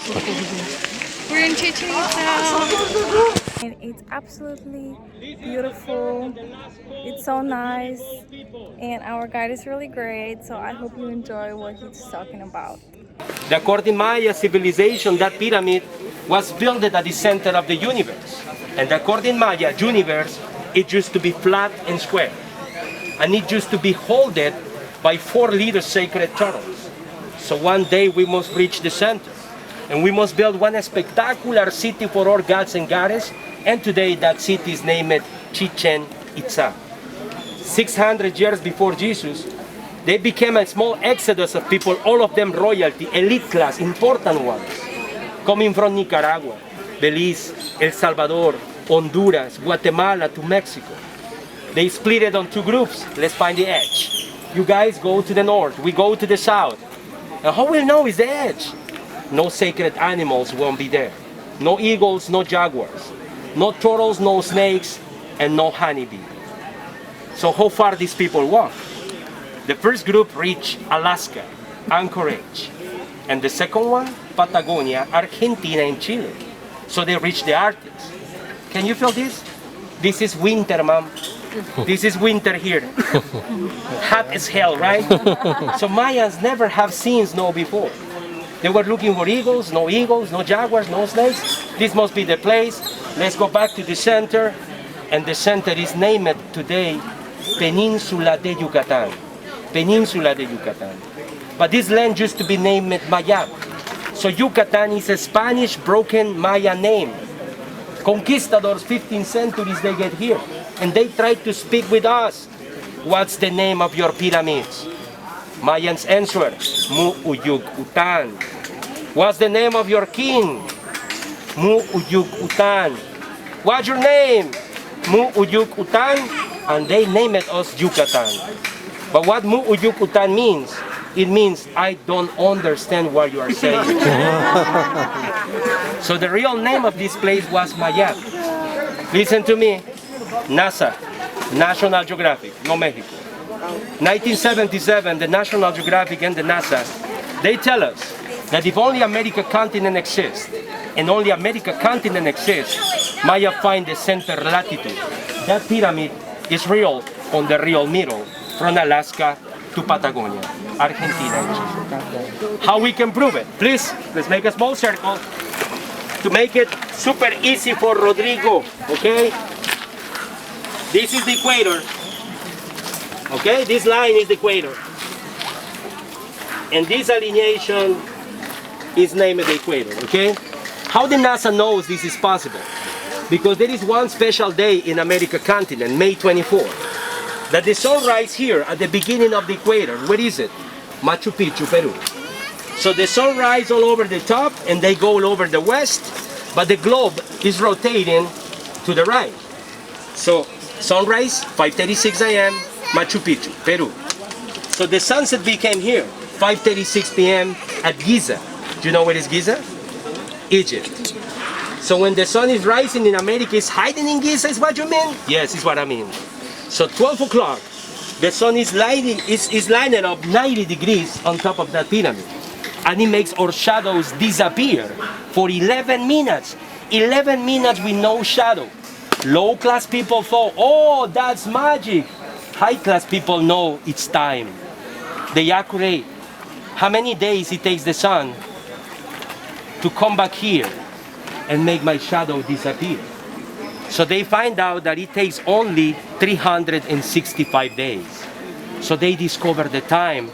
We're in Chichén Itzá. And it's absolutely beautiful. It's so nice. And our guide is really great. So I hope you enjoy what he's talking about. According to Mayan Civilization, that pyramid was built at the center of the universe. And according to Maya, universe, it used to be flat and square. And it used to be held by 4 little sacred turtles. So one day we must reach the center. And we must build one spectacular city for our gods and goddesses. And today that city is named Chichén Itzá. 600 years before Jesus, they became a small exodus of people, all of them royalty, elite class, important ones, coming from Nicaragua, Belize, El Salvador, Honduras, Guatemala to Mexico. They split it on 2 groups. Let's find the edge. You guys go to the north, we go to the south. And how we'll know is the edge? No sacred animals won't be there. No eagles, no jaguars. No turtles, no snakes, and no honeybee. So how far these people walk? The first group reached Alaska, Anchorage. And the second one, Patagonia, Argentina, and Chile. So they reached the Arctic. Can you feel this? This is winter, mom. This is winter here. Hot as hell, right? So Mayans never have seen snow before. They were looking for eagles, no jaguars, no snakes. This must be the place. Let's go back to the center. And the center is named today Peninsula de Yucatan. Peninsula de Yucatan. But this land used to be named Mayan. So Yucatan is a Spanish broken Maya name. Conquistadors, 15th centuries, they get here. And they try to speak with us. What's the name of your pyramids? Mayans answer, Mu Uyuk Utan. What's the name of your king? Mu Uyuk Utan. What's your name? Mu Uyuk Utan. And they named us Yucatan. But what Mu Uyuk Utan means, it means I don't understand what you are saying. So the real name of this place was Mayan. Listen to me. NASA, National Geographic, no Mexico. 1977, the National Geographic and the NASA, they tell us that if only America continent exists, and only America continent exists, Maya find the center latitude. That pyramid is real on the real middle, from Alaska to Patagonia, Argentina and Chile. How we can prove it? Please, let's make a small circle to make it super easy for Rodrigo, okay? This is the equator, okay? This line is the equator. And this alineation is named the equator, okay? How the NASA knows this is possible? Because there is one special day in America continent, May 24, that the sun rises here at the beginning of the equator. Where is it? Machu Picchu, Peru. So the sun rises all over the top and they go all over the west, but the globe is rotating to the right. So sunrise, 5:36 a.m., Machu Picchu, Peru. So the sunset became here, 5:36 p.m. at Giza. Do you know where is Giza? Egypt. So when the sun is rising in America, it's hiding in Giza, is what you mean? Yes, is what I mean. So 12 o'clock, the sun is lining up 90 degrees on top of that pyramid. And it makes our shadows disappear for 11 minutes. 11 minutes with no shadow. Low class people thought, oh, that's magic. High class people know it's time. They accurate. How many days it takes the sun to come back here and make my shadow disappear? So they find out that it takes only 365 days. So they discover the time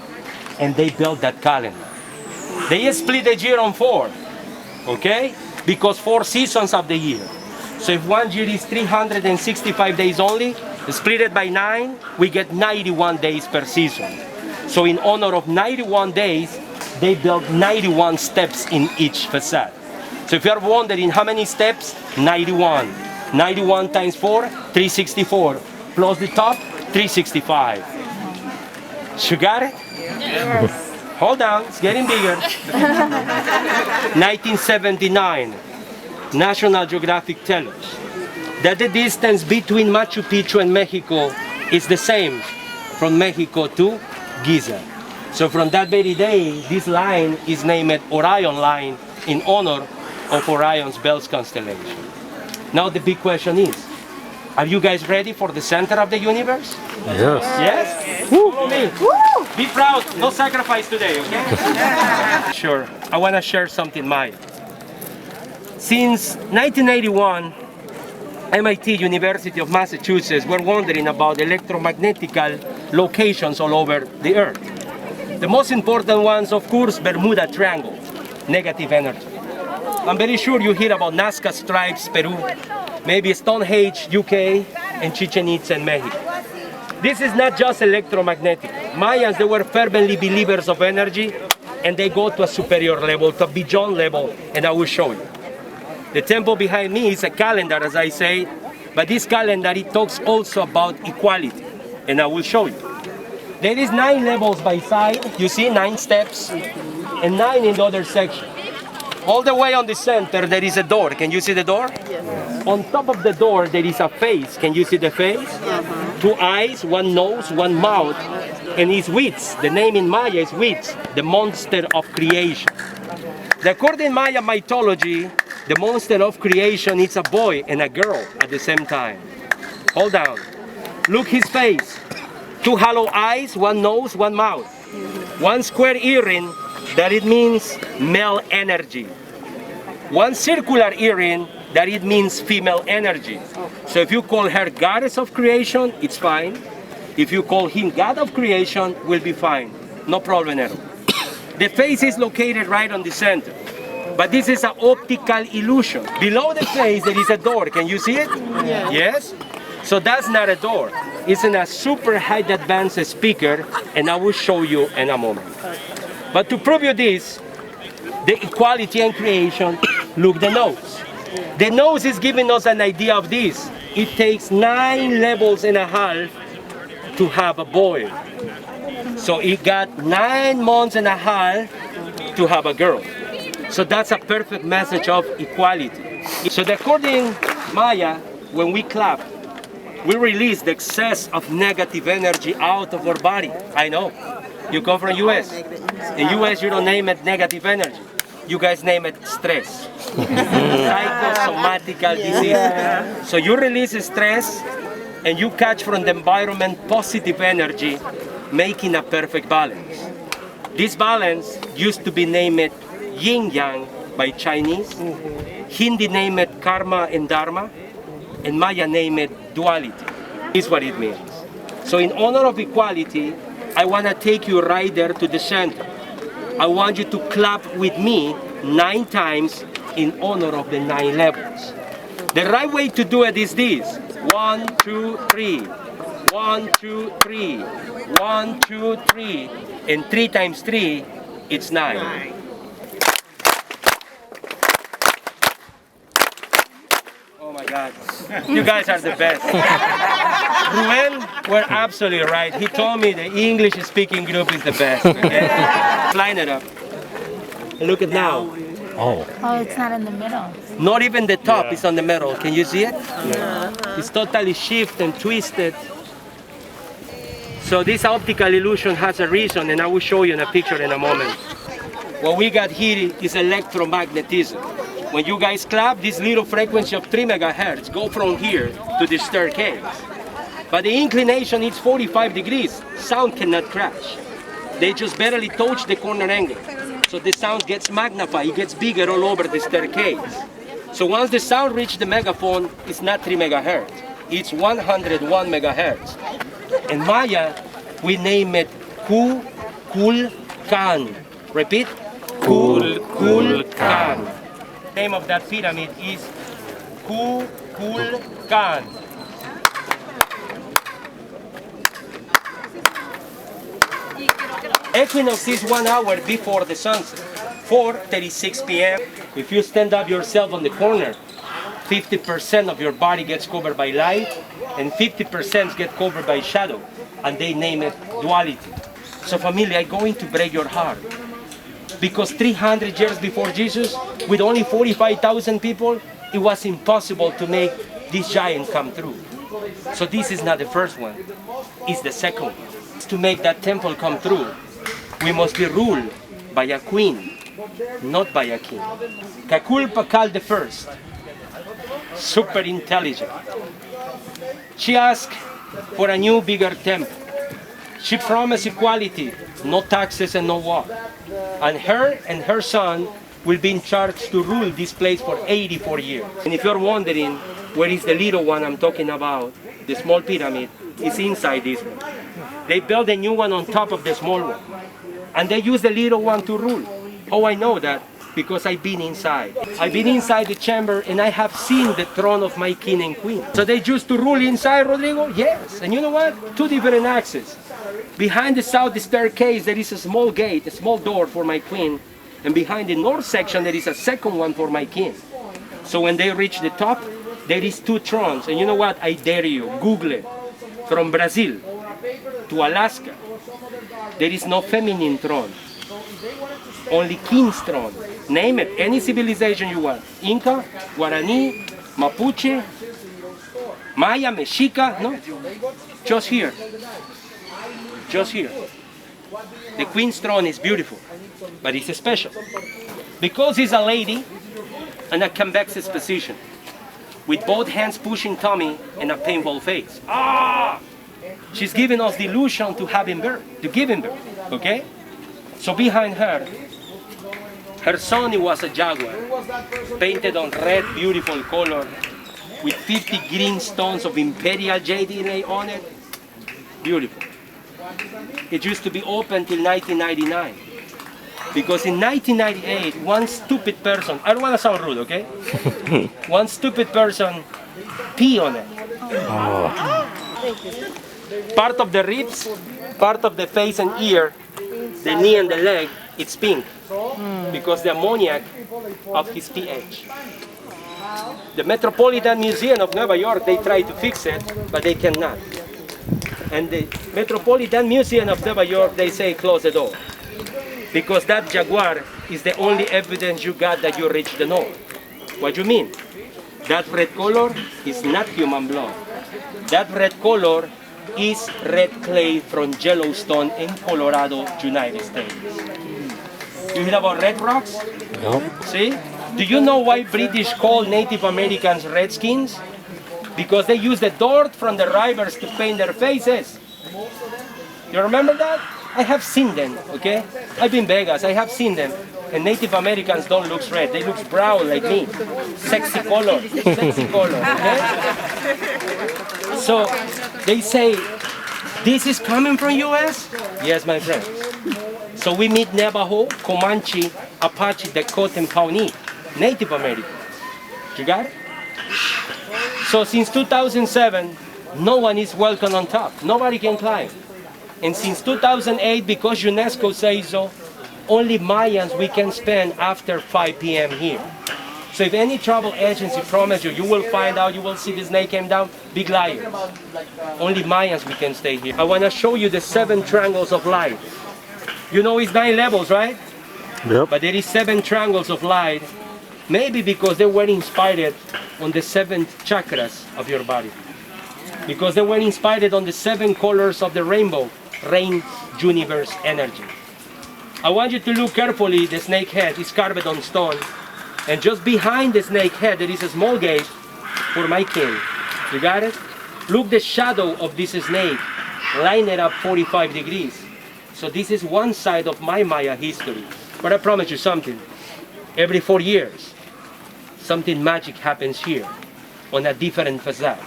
and they build that calendar. They split the year on 4, okay? Because 4 seasons of the year. So if one year is 365 days only, split it by 9, we get 91 days per season. So in honor of 91 days, they built 91 steps in each facade. So if you're wondering how many steps, 91. 91 times 4, 364. Plus the top, 365. You got it? Yes. Hold on, it's getting bigger. 1979, National Geographic tells us that the distance between Machu Picchu and Mexico is the same from Mexico to Giza. So from that very day, this line is named Orion Line in honor of Orion's Belt constellation. Now the big question is, are you guys ready for the center of the universe? Yes. Yes? Follow me. Be proud. No sacrifice today, okay? Sure. I want to share something, Maya. Since 1981, MIT, University of Massachusetts, were wondering about electromagnetic locations all over the Earth. The most important ones, of course, Bermuda Triangle, negative energy. I'm very sure you hear about Nazca Stripes, Peru, maybe Stonehenge, UK, and Chichén Itzá in Mexico. This is not just electromagnetic. Mayans, they were fervently believers of energy, and they go to a superior level, to a beyond level, and I will show you. The temple behind me is a calendar, as I say, but this calendar, it talks also about equality, and I will show you. There is 9 levels by side, you see, 9 steps, and 9 in the other section. All the way on the center, there is a door. Can you see the door? Yes. On top of the door, there is a face. Can you see the face? 2 eyes, 1 nose, 1 mouth, and it's Itza. The name in Maya is Itza, the monster of creation. According to Maya mythology, the monster of creation is a boy and a girl at the same time. Hold down. Look his face. 2 hollow eyes, 1 nose, 1 mouth. 1 square earring, that it means male energy. 1 circular earring, that it means female energy. So if you call her goddess of creation, it's fine. If you call him god of creation, will be fine. No problem at all. The face is located right on the center. But this is an optical illusion. Below the face, there is a door. Can you see it? Yes. Yes? So that's not a door. It's in a super high advanced speaker, and I will show you in a moment. But to prove you this, the equality and creation, look the nose. The nose is giving us an idea of this. It takes 9 levels and a half to have a boy. So it got 9 months and a half to have a girl. So that's a perfect message of equality. So according to Maya, when we clap, we release the excess of negative energy out of our body. I know. You come from US. In US, you don't name it negative energy. You guys name it stress. Psychosomatical disease. So you release stress and you catch from the environment positive energy, making a perfect balance. This balance used to be named yin-yang by Chinese. Hindi name it karma and dharma, and Maya name it duality. This is what it means. So in honor of equality, I want to take you right there to the center. I want you to clap with me 9 times in honor of the 9 levels. The right way to do it is this. 1, 2, 3. 1, 2, 3. 1, 2, 3. And 3 times 3, it's 9. Oh my God. You guys are the best. Ruben were absolutely right. He told me the English speaking group is the best. Okay? Line it up. Look at now. Oh. Oh, it's not in the middle. Not even the top is on the middle. Can you see it? Yeah. It's totally shifted and twisted. So this optical illusion has a reason, and I will show you in a picture in a moment. What we got here is electromagnetism. When you guys clap, this little frequency of 3 megahertz go from here to the staircase. But the inclination is 45 degrees. Sound cannot crash. They just barely touch the corner angle. So the sound gets magnified, it gets bigger all over the staircase. So once the sound reaches the megaphone, it's not 3 megahertz. It's 101 megahertz. In Maya, we name it Kukulkan. Repeat. Kukulkan. The name of that pyramid is Kukulkan. Equinox is 1 hour before the sunset, 4:36 p.m. If you stand up yourself on the corner, 50% of your body gets covered by light and 50% get covered by shadow, and they name it duality. So family, I'm going to break your heart. Because 300 years before Jesus, with only 45,000 people, it was impossible to make this giant come true. So this is not the first one, it's the second one. To make that temple come true, we must be ruled by a queen, not by a king. Kakulpakal the first, super intelligent. She asked for a new, bigger temple. She promised equality, no taxes and no war. And her son will be in charge to rule this place for 84 years. And if you're wondering where is the little one I'm talking about, the small pyramid, is inside this one. They built a new one on top of the small one. And they use the little one to rule. Oh, I know that because I've been inside. I've been inside the chamber and I have seen the throne of my king and queen. So they used to rule inside, Rodrigo? Yes. And you know what? Two different axes. Behind the south staircase there is a small gate, a small door for my queen. And behind the north section there is a second one for my king. So when they reach the top, there is two thrones. And you know what? I dare you, Google it. From Brazil to Alaska, there is no feminine throne. Only king's throne. Name it, any civilization you want. Inca, Guarani, Mapuche, Maya, Mexica, no? Just here. Just here. The queen's throne is beautiful, but it's special. Because it's a lady in a convex position, with both hands pushing tummy and a painful face. Ah! She's giving us the illusion to have him birth, to give him birth, okay? So behind her, her son was a jaguar, painted on red, beautiful color, with 50 green stones of imperial jade inlay on it. Beautiful. It used to be open till 1999. Because in 1998, one stupid person, I don't want to sound rude, okay? One stupid person pee on it. Part of the ribs, part of the face and ear, the knee and the leg, it's pink. Because the ammoniac of his pH. The Metropolitan Museum of New York, they try to fix it, but they cannot. And the Metropolitan Museum of New York, they say close the door. Because that jaguar is the only evidence you got that you reached the north. What do you mean? That red color is not human blood. That red color is red clay from Yellowstone in Colorado, United States. You hear about red rocks? No. See? Do you know why British call Native Americans redskins? Because they use the dirt from the rivers to paint their faces. You remember that? I have seen them, okay? I've been in Vegas, I have seen them. And Native Americans don't look red, they look brown like me. Sexy color, okay? So they say, this is coming from US? Yes, my friends. So we meet Navajo, Comanche, Apache, Dakota, and Pawnee, Native Americans. You got it? So since 2007, no one is welcome on top. Nobody can climb. And since 2008, because UNESCO says so, only Mayans we can spend after 5 p.m. here. So if any travel agency promises you, you will find out, you will see the snake came down, big liars. Only Mayans we can stay here. I want to show you the 7 triangles of light. You know it's 9 levels, right? Yep. But there is 7 triangles of light, maybe because they were inspired on the 7 chakras of your body. Because they were inspired on the 7 colors of the rainbow, rain, universe, energy. I want you to look carefully, the snake head is carved on stone, and just behind the snake head there is a small gate for my king. You got it? Look the shadow of this snake, line it up 45 degrees. So this is one side of my Maya history. But I promise you something, every 4 years, something magic happens here on a different facade.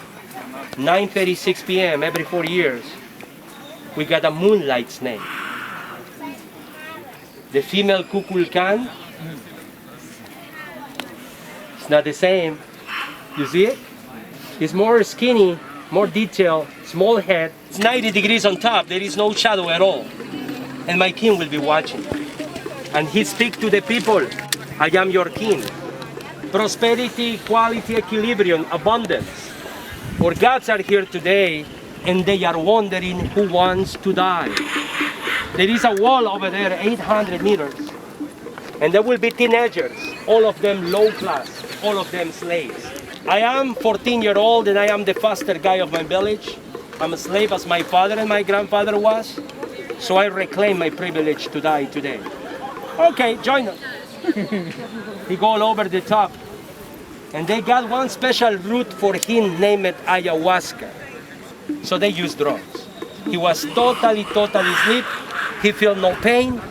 9:36 p.m. every 4 years, we got a moonlight snake. The female kukulkan, it's not the same. You see it? It's more skinny, more detailed, small head. It's 90 degrees on top, there is no shadow at all. And my king will be watching. And he speaks to the people, I am your king. Prosperity, equality, equilibrium, abundance. Our gods are here today and they are wondering who wants to die. There is a wall over there, 800 meters. And there will be teenagers, all of them low class, all of them slaves. I am 14-year-old and I am the faster guy of my village. I'm a slave as my father and my grandfather was. So I reclaim my privilege to die today. Okay, join us. He go all over the top. And they got one special root for him named ayahuasca. So they use drugs. He was totally asleep. He felt no pain.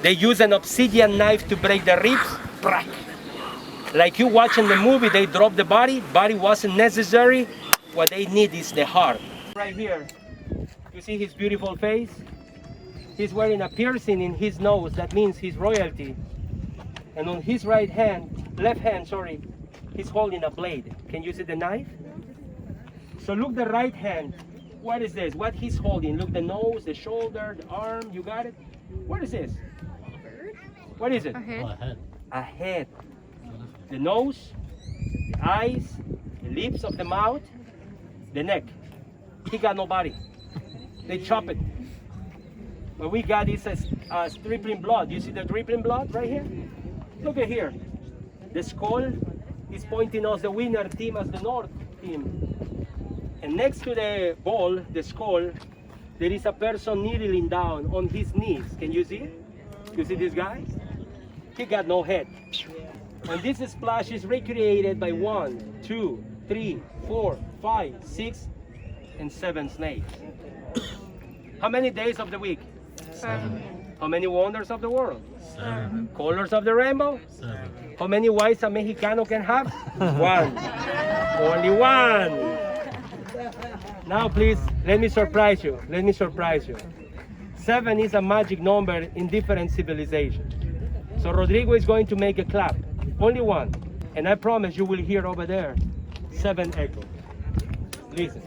They use an obsidian knife to break the ribs. Crack. Like you watching the movie, they drop the body. Body wasn't necessary. What they need is the heart. Right here, you see his beautiful face? He's wearing a piercing in his nose. That means he's royalty. And on his left hand, he's holding a blade. Can you see the knife? So look the right hand. What is this? What he's holding? Look the nose, the shoulder, the arm. You got it? What is this? What is it? A head. A head. The nose, the eyes, the lips of the mouth, the neck. He got no body. They chop it. What we got is a dripping blood. You see the dripping blood right here? Look at here. The skull is pointing us the winner team as the North team. And next to the ball, the skull, there is a person kneeling down on his knees. Can you see it? You see this guy? He got no head. And this splash is recreated by 1, 2, 3, 4, 5, 6, and 7 snakes. How many days of the week? 7. How many wonders of the world? 7. Colors of the rainbow? 7. How many wives a Mexicano can have? 1. Only 1. Now please, let me surprise you. 7 is a magic number in different civilizations. So Rodrigo is going to make a clap. Only 1. And I promise you will hear over there 7 echoes. Listen.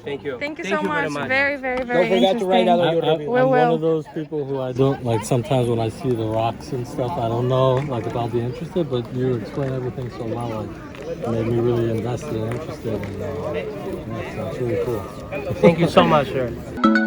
Thank you. Thank you so much. Very, very, Don't very forget to write out interesting. your review. We I'm one will. of those people who I don't, like sometimes when I see the rocks and stuff, I don't know like if I'll be interested, but you explain everything so well, like it made me really invested and interested, and it's really cool. Thank you so much, sir.